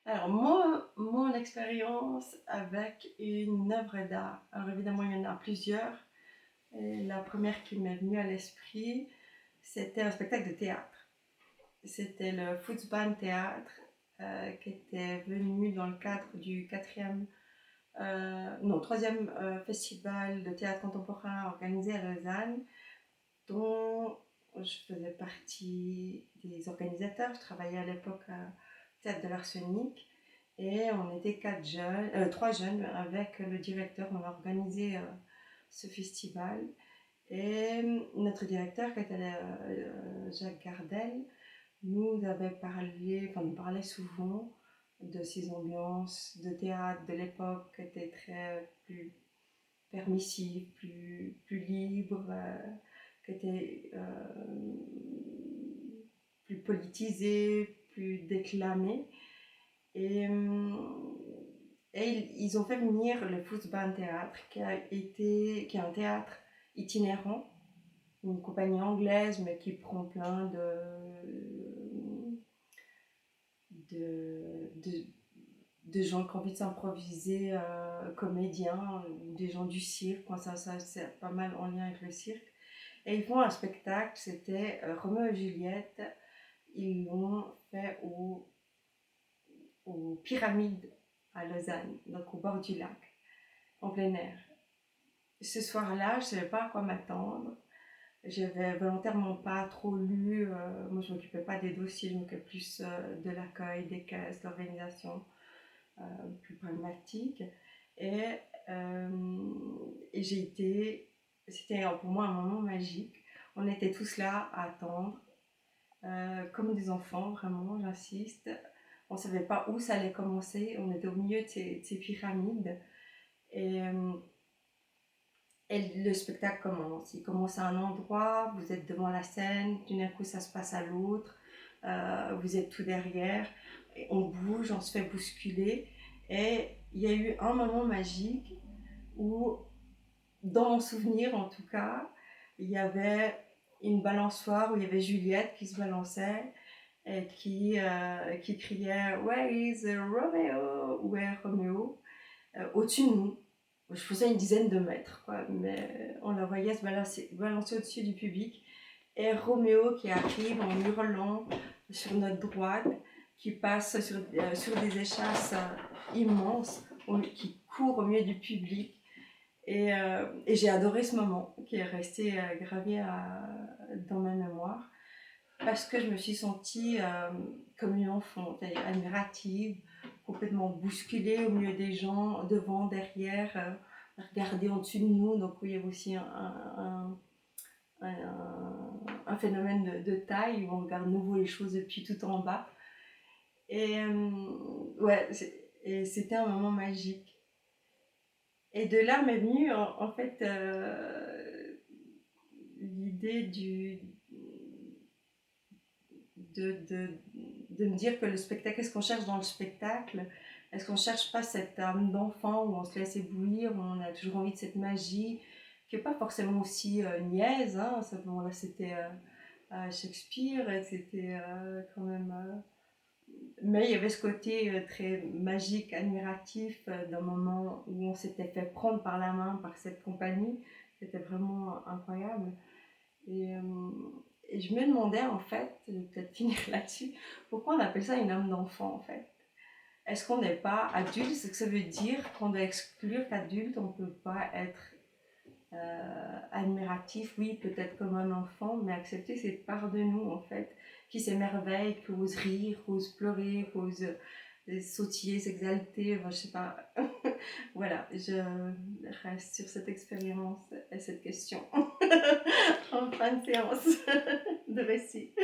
Alors, mon expérience avec une œuvre d'art, alors évidemment, il y en a plusieurs. Et la première qui m'est venue à l'esprit, c'était un spectacle de théâtre. C'était le Futsban Théâtre qui était venu dans le cadre du troisième festival de théâtre contemporain organisé à Lausanne, dont je faisais partie des organisateurs. Je travaillais à l'époque au théâtre de l'Arsenic. Et on était trois jeunes avec le directeur. On a organisé ce festival. Et notre directeur, qui était Jacques Gardel, nous parlait souvent de ces ambiances de théâtre de l'époque qui étaient très plus permissives, plus libres, qui étaient plus politisées, plus déclamées. Et, ils ont fait venir le Fußball Théâtre, qui est un théâtre itinérant, une compagnie anglaise, mais qui prend plein de, de gens qui ont envie de s'improviser comédiens, ou des gens du cirque, ça c'est pas mal en lien avec le cirque. Et ils font un spectacle, c'était Roméo et Juliette. Ils l'ont fait aux Pyramides à Lausanne, donc au bord du lac, en plein air. Ce soir-là, je ne savais pas à quoi m'attendre. J'avais volontairement pas trop lu. Moi, je m'occupais pas des dossiers, je m'occupais plus de l'accueil, des caisses, de l'organisation, plus pragmatique. Et, et c'était pour moi un moment magique. On était tous là à attendre, comme des enfants, vraiment, j'insiste. On ne savait pas où ça allait commencer. On était au milieu de ces pyramides. Et, euh, et le spectacle commence. Il commence à un endroit, vous êtes devant la scène, tout d'un coup ça se passe à l'autre, vous êtes tout derrière, et on bouge, on se fait bousculer. Et il y a eu un moment magique où, dans mon souvenir en tout cas, il y avait une balançoire où il y avait Juliette qui se balançait et qui criait Where is Romeo? Where Romeo? Au-dessus de nous. Je faisais une dizaine de mètres, quoi, mais on la voyait se balancer au-dessus du public. Et Roméo qui arrive en hurlant sur notre droite, qui passe sur des échasses immenses, qui court au milieu du public. Et j'ai adoré ce moment qui est resté gravé dans ma mémoire parce que je me suis sentie comme une enfant, c'est-à-dire admirative, complètement bousculée au milieu des gens, devant, derrière, regarder en dessus de nous. Donc oui, il y a aussi un phénomène de taille où on regarde nouveau les choses depuis tout en bas. Et ouais, et c'était un moment magique. Et de là m'est venue en fait l'idée de me dire que le spectacle, qu'est-ce qu'on cherche dans le spectacle? Est-ce qu'on cherche pas cette âme d'enfant où on se laisse éblouir, où on a toujours envie de cette magie, qui n'est pas forcément aussi niaise, hein, là c'était Shakespeare, et c'était quand même... mais il y avait ce côté très magique, admiratif, d'un moment où on s'était fait prendre par la main par cette compagnie. C'était vraiment incroyable. Et, euh, et je me demandais en fait, je vais peut-être finir là-dessus, pourquoi on appelle ça une âme d'enfant en fait? Est-ce qu'on n'est pas adulte? C'est que ça veut dire qu'on doit exclure qu'adulte, on ne peut pas être admiratif, oui, peut-être comme un enfant, mais accepter cette part de nous en fait, qui s'émerveille, qui ose rire, qui ose pleurer, qui ose sautiller, s'exalter, enfin, je sais pas. Voilà, je reste sur cette expérience et cette question en fin de séance de récit.